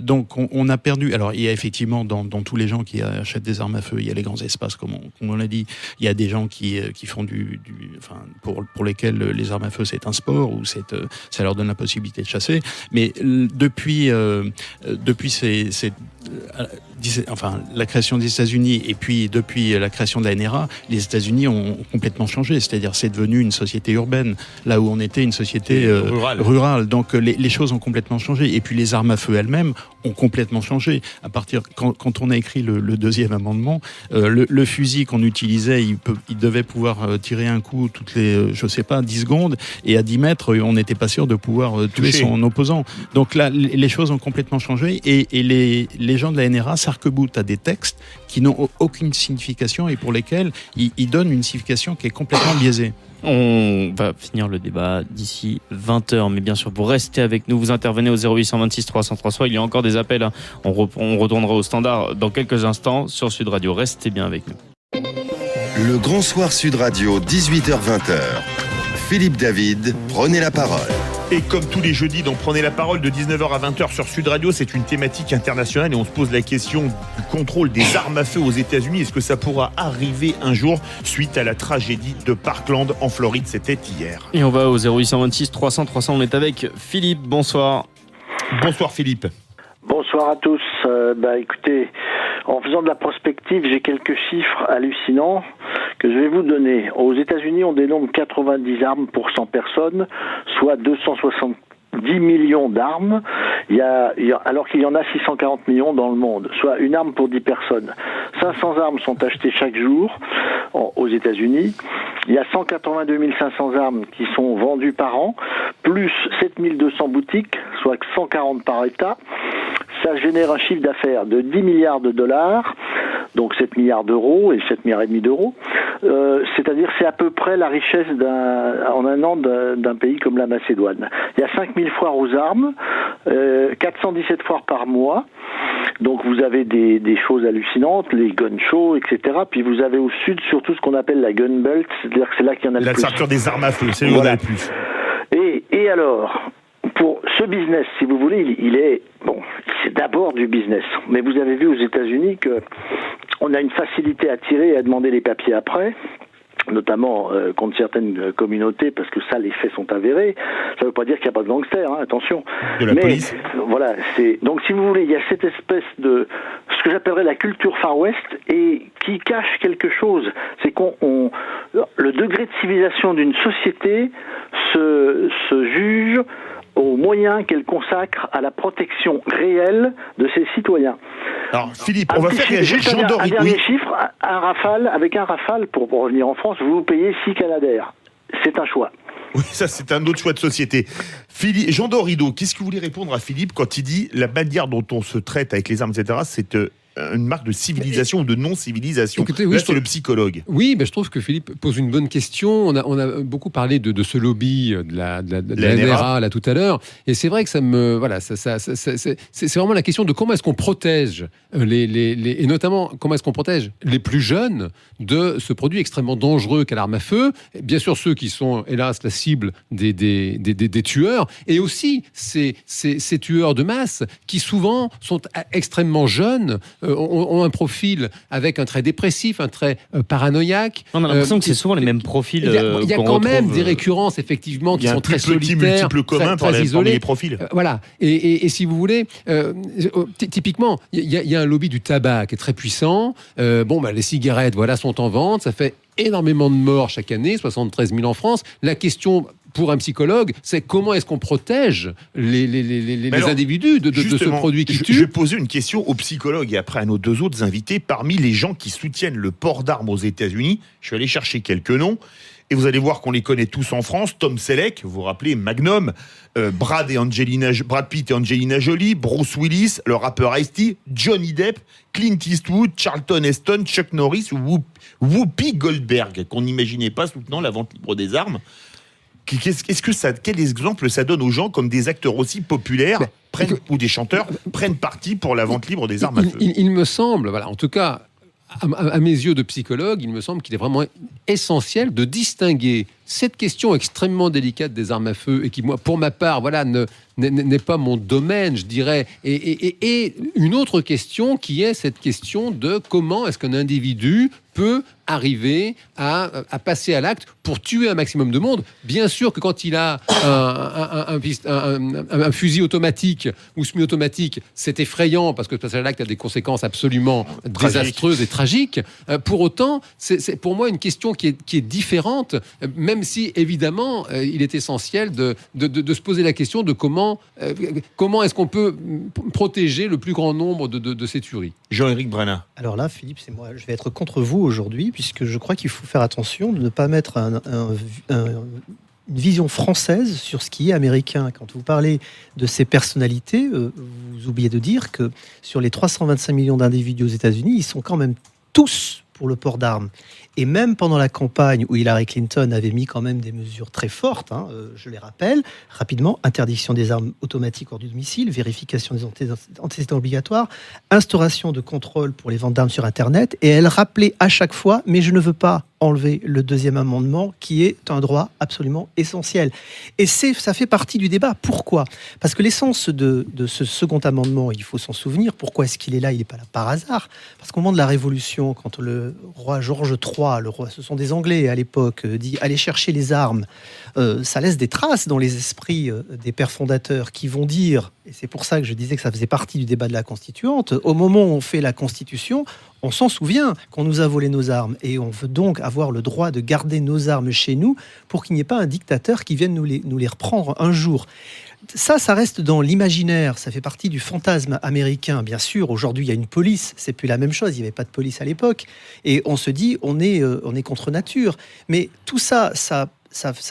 Donc on a perdu. Alors il y a effectivement dans tous les gens qui achètent des armes à feu, il y a les grands espaces, comme on l'a dit. Il y a des gens qui font pour lesquels les armes à feu c'est un sport ou ça leur donne la possibilité de chasser. Mais depuis la création des États-Unis et puis depuis la création de la NRA, les États-Unis ont complètement changé. C'est-à-dire, c'est devenu une société urbaine, là où on était une société rurale. Donc, les choses ont complètement changé. Et puis, les armes à feu elles-mêmes ont complètement changé. À partir quand on a écrit le deuxième amendement, le fusil qu'on utilisait, il devait pouvoir tirer un coup toutes les, 10 secondes. Et à 10 mètres, on n'était pas sûr de pouvoir tuer son opposant. Donc là, les choses ont complètement changé. Et les gens de la NRA s'arc-boutent à des textes qui n'ont aucune signification et pour lesquels ils donnent une signification qui est complètement biaisée. On va finir le débat d'ici 20h, mais bien sûr, vous restez avec nous, vous intervenez au 0826 303. Il y a encore des appels, hein. On retournera au standard dans quelques instants sur Sud Radio. Restez bien avec nous. Le Grand Soir Sud Radio, 18h-20h. Philippe David, prenez la parole. Et comme tous les jeudis, donc prenez la parole de 19h à 20h sur Sud Radio, c'est une thématique internationale et on se pose la question du contrôle des armes à feu aux États-Unis. Est-ce que ça pourra arriver un jour suite à la tragédie de Parkland en Floride? C'était hier. Et on va au 0826 300 300. On est avec Philippe. Bonsoir. Bonsoir Philippe. Bonsoir à tous. Écoutez, en faisant de la prospective, j'ai quelques chiffres hallucinants que je vais vous donner. Aux États-Unis, on dénombre 90 armes pour 100 personnes, soit 270 millions d'armes, alors qu'il y en a 640 millions dans le monde, soit une arme pour 10 personnes. 500 armes sont achetées chaque jour aux États-Unis. Il y a 182 500 armes qui sont vendues par an, plus 7200 boutiques, soit 140 par État. Ça génère un chiffre d'affaires de 10 milliards de dollars, donc 7 milliards d'euros et 7 milliards et demi d'euros. C'est-à-dire c'est à peu près la richesse en un an d'un pays comme la Macédoine. Il y a 5000 foires aux armes, 417 foires par mois. Donc vous avez des choses hallucinantes, les gun shows, etc. Puis vous avez au sud surtout ce qu'on appelle la gun belt, c'est-à-dire que c'est là qu'il y en a le plus. La ceinture des armes à feu, c'est là où il y en a le plus. Et alors, pour ce business, si vous voulez, c'est d'abord du business. Mais vous avez vu aux États-Unis que on a une facilité à tirer et à demander les papiers après, notamment contre certaines communautés, parce que ça, les faits sont avérés. Ça ne veut pas dire qu'il n'y a pas de gangsters, attention. De la police. Voilà, donc si vous voulez, il y a cette espèce de ce que j'appellerais la culture Far West et qui cache quelque chose. C'est le degré de civilisation d'une société se juge aux moyens qu'elle consacre à la protection réelle de ses citoyens. Alors Philippe, on va faire réagir Jean Dory. Un dernier chiffre, avec un Rafale, pour revenir en France, vous payez 6 Canadair. C'est un choix. Oui, ça c'est un autre choix de société. Jean Dorido, qu'est-ce que vous voulez répondre à Philippe quand il dit la manière dont on se traite avec les armes, etc., c'est une marque de civilisation ou de non-civilisation? Écoutez, oui, là, c'est le psychologue. Oui, je trouve que Philippe pose une bonne question. On a beaucoup parlé de ce lobby de la NRA là tout à l'heure, et c'est vrai que c'est vraiment la question de comment est-ce qu'on protège et notamment comment est-ce qu'on protège les plus jeunes de ce produit extrêmement dangereux qu'est l'arme à feu. Bien sûr, ceux qui sont hélas la cible des tueurs, et aussi ces tueurs de masse qui souvent sont extrêmement jeunes. Ont un profil avec un trait dépressif, un trait paranoïaque. On a l'impression que c'est souvent les mêmes profils. Il y a quand même des récurrences, effectivement, qui sont très solitaires, multiple commun très isolés. Les profils. Voilà. Et si vous voulez, typiquement, il y a un lobby du tabac qui est très puissant. Les cigarettes, sont en vente. Ça fait énormément de morts chaque année, 73 000 en France. La question pour un psychologue, c'est comment est-ce qu'on protège les individus de ce produit qui tue. Je vais poser une question aux psychologues et après à nos deux autres invités. Parmi les gens qui soutiennent le port d'armes aux États-Unis, je suis allé chercher quelques noms. Et vous allez voir qu'on les connaît tous en France. Tom Selleck, vous vous rappelez, Magnum, Brad Pitt et Angelina Jolie, Bruce Willis, le rappeur Ice-T, Johnny Depp, Clint Eastwood, Charlton Heston, Chuck Norris ou Whoopi Goldberg, qu'on n'imaginait pas soutenant la vente libre des armes. Quel exemple ça donne aux gens comme des acteurs aussi populaires ou des chanteurs prennent parti pour la vente libre des armes à feu? Il me semble, en tout cas, à mes yeux de psychologue, il me semble qu'il est vraiment essentiel de distinguer cette question extrêmement délicate des armes à feu et qui, moi, pour ma part, n'est pas mon domaine, je dirais, et une autre question qui est cette question de comment est-ce qu'un individu peut arriver à passer à l'acte pour tuer un maximum de monde. Bien sûr que quand il a un fusil automatique ou semi-automatique, c'est effrayant parce que passer à l'acte a des conséquences absolument désastreuses et tragiques. Pour autant, c'est pour moi une question qui est différente, même si évidemment il est essentiel de se poser la question de comment est-ce qu'on peut protéger le plus grand nombre de ces tueries. Jean-Éric Brana. Alors là, Philippe, c'est moi. Je vais être contre vous aujourd'hui, puisque je crois qu'il faut faire attention de ne pas mettre une vision française sur ce qui est américain. Quand vous parlez de ces personnalités, vous oubliez de dire que sur les 325 millions d'individus aux États-Unis, ils sont quand même tous pour le port d'armes. Et même pendant la campagne où Hillary Clinton avait mis quand même des mesures très fortes, je les rappelle rapidement, interdiction des armes automatiques hors du domicile, vérification des antécédents obligatoires, instauration de contrôle pour les ventes d'armes sur Internet, et elle rappelait à chaque fois, mais je ne veux pas enlever le deuxième amendement qui est un droit absolument essentiel. Et ça fait partie du débat. Pourquoi ? Parce que l'essence de ce second amendement, il faut s'en souvenir. Pourquoi est-ce qu'il est là ? Il n'est pas là par hasard. Parce qu'au moment de la Révolution, quand le roi Georges III, ce sont des Anglais à l'époque, dit « allez chercher les armes », ça laisse des traces dans les esprits des pères fondateurs qui vont dire, et c'est pour ça que je disais que ça faisait partie du débat de la Constituante, au moment où on fait la Constitution, on s'en souvient qu'on nous a volé nos armes et on veut donc avoir le droit de garder nos armes chez nous pour qu'il n'y ait pas un dictateur qui vienne nous les reprendre un jour. Ça reste dans l'imaginaire, ça fait partie du fantasme américain. Bien sûr, aujourd'hui, il y a une police, c'est plus la même chose, il n'y avait pas de police à l'époque. Et on se dit, on est contre nature. Mais tout ça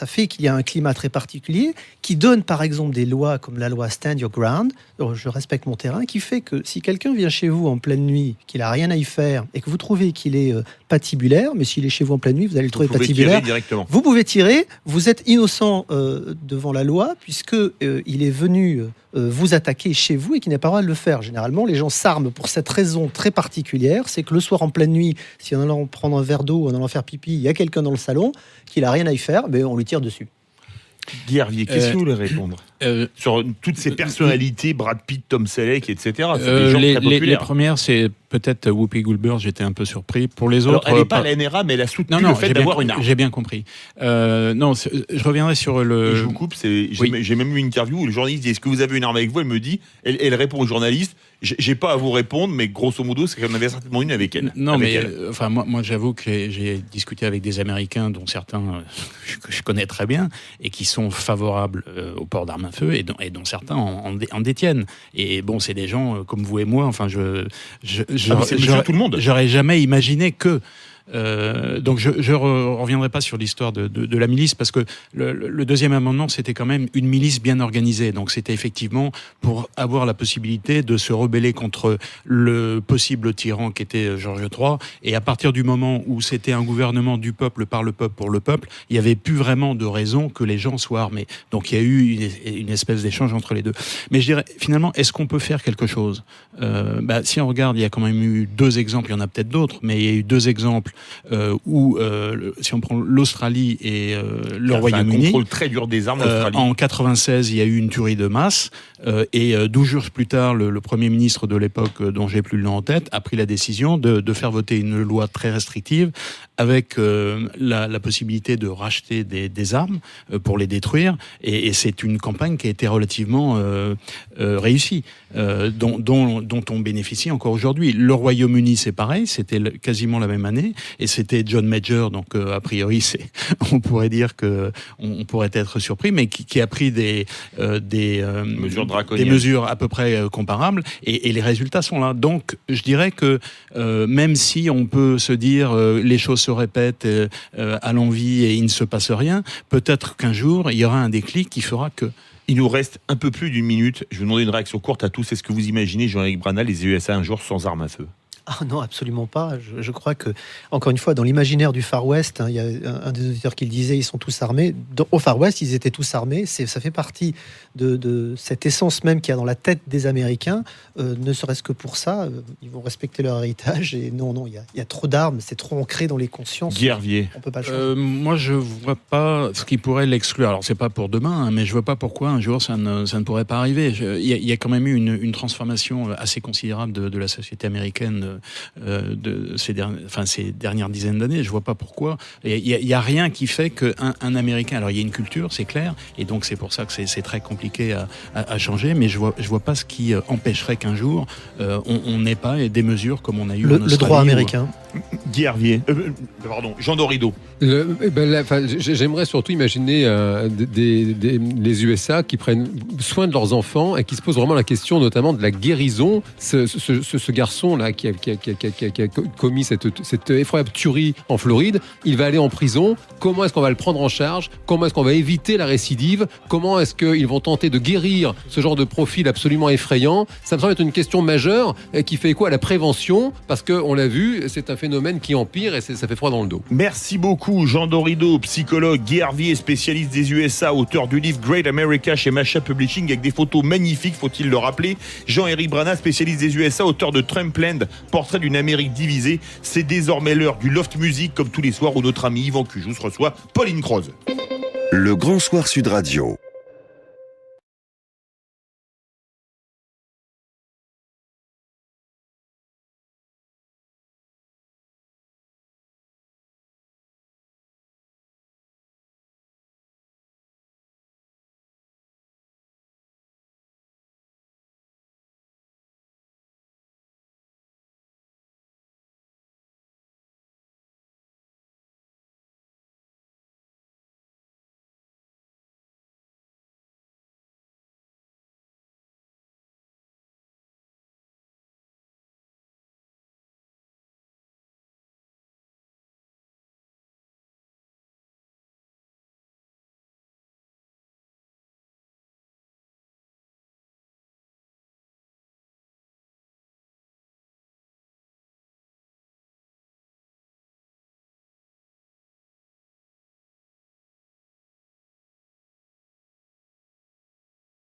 fait qu'il y a un climat très particulier qui donne par exemple des lois comme la loi Stand Your Ground, je respecte mon terrain, qui fait que si quelqu'un vient chez vous en pleine nuit, qu'il n'a rien à y faire et que vous trouvez qu'il est patibulaire, mais s'il est chez vous en pleine nuit, vous allez le trouver patibulaire. Vous pouvez tirer, vous êtes innocent devant la loi puisque il est venu vous attaquer chez vous et qu'il n'a pas le droit de le faire. Généralement, les gens s'arment pour cette raison très particulière, c'est que le soir en pleine nuit, si en allant prendre un verre d'eau ou en allant faire pipi, il y a quelqu'un dans le salon, qu'il n'a rien à y faire, mais on lui tire dessus. Guy Hervier, qu'est-ce que vous voulez répondre sur toutes ces personnalités, Brad Pitt, Tom Selleck, etc. C'est des gens très populaires. Les premières, c'est peut-être Whoopi Goldberg, j'étais un peu surpris. Pour les autres, elle n'est pas à la NRA, mais elle a soutenu le fait d'avoir une arme. J'ai bien compris. Je reviendrai sur le... Et je vous coupe, j'ai même eu une interview où le journaliste dit « Est-ce que vous avez une arme avec vous ?» Elle me dit, elle répond au journaliste, j'ai pas à vous répondre, mais grosso modo, c'est qu'elle en avait certainement une avec elle. Non, moi j'avoue que j'ai discuté avec des Américains, dont certains je connais très bien, et qui sont favorables au port d'armes à feu, et dont certains en détiennent. Et bon, c'est des gens comme vous et moi, enfin, tout le monde. J'aurais jamais imaginé que... donc je reviendrai pas sur l'histoire de la milice, parce que le deuxième amendement, c'était quand même une milice bien organisée, donc c'était effectivement pour avoir la possibilité de se rebeller contre le possible tyran qui était Georges III, et à partir du moment où c'était un gouvernement du peuple, par le peuple, pour le peuple, il n'y avait plus vraiment de raison que les gens soient armés. Donc il y a eu une espèce d'échange entre les deux. Mais je dirais, finalement, est-ce qu'on peut faire quelque chose ? Si on regarde, il y a quand même eu 2 exemples, il y en a peut-être d'autres, mais il y a eu 2 exemples où, si on prend l'Australie et le Royaume-Uni, un contrôle très dur des armes d'Australie. En 96, il y a eu une tuerie de masse, et 12 jours plus tard, le Premier ministre de l'époque, dont j'ai plus le nom en tête, a pris la décision de faire voter une loi très restrictive avec la possibilité de racheter des armes pour les détruire, et c'est une campagne qui a été relativement réussie, dont on bénéficie encore aujourd'hui. Le Royaume-Uni, c'est pareil, c'était quasiment la même année, et c'était John Major, donc a priori, on pourrait dire que on pourrait être surpris, mais qui a pris des mesures draconiennes, des mesures à peu près comparables, et les résultats sont là. Donc, je dirais que même si on peut se dire les choses se répètent à l'envi et il ne se passe rien, peut-être qu'un jour, il y aura un déclic qui fera que... Il nous reste un peu plus d'1 minute. Je vais vous demander une réaction courte à tous. Est-ce que vous imaginez, Jean-Éric Branat, les USA un jour sans armes à feu ? Ah non, absolument pas. Je crois que, encore une fois, dans l'imaginaire du Far West, il y a un des auditeurs qui le disait, ils sont tous armés. Au Far West, ils étaient tous armés. Ça fait partie de cette essence même qu'il y a dans la tête des Américains. Ne serait-ce que pour ça, ils vont respecter leur héritage. Et non, il y a trop d'armes, c'est trop ancré dans les consciences. Guy Hervier. On peut pas le changer. Moi, je vois pas ce qui pourrait l'exclure. Alors, c'est pas pour demain, mais je vois pas pourquoi un jour ça ne pourrait pas arriver. Il y a quand même eu une transformation assez considérable de la société américaine de ces dernières dizaines d'années. Je vois pas pourquoi. Il y a rien qui fait qu'un Américain... Alors, il y a une culture, c'est clair, et donc c'est pour ça que c'est très compliqué à changer, mais je vois pas ce qui empêcherait qu'un jour on n'ait pas des mesures comme on a eu en Australie. Le droit américain. Guy Hervier. Jean Dorido. J'aimerais surtout imaginer les USA qui prennent soin de leurs enfants et qui se posent vraiment la question notamment de la guérison. Ce garçon-là qui a commis cette effroyable tuerie en Floride, il va aller en prison. Comment est-ce qu'on va le prendre en charge ? Comment est-ce qu'on va éviter la récidive ? Comment est-ce qu'ils vont tenter de guérir ce genre de profil absolument effrayant ? Ça me semble être une question majeure qui fait écho à la prévention, parce qu'on l'a vu, c'est un phénomène qui empire et ça fait froid dans le dos. Merci beaucoup Jean Dorido, psychologue, Guy Hervier, spécialiste des USA, auteur du livre Great America chez Masha Publishing avec des photos magnifiques, faut-il le rappeler. Jean-Éric Brana, spécialiste des USA, auteur de Trumpland, portrait d'une Amérique divisée. C'est désormais l'heure du Loft Music, comme tous les soirs où notre ami Yvan Cujous reçoit Pauline Croze. Le Grand Soir Sud Radio.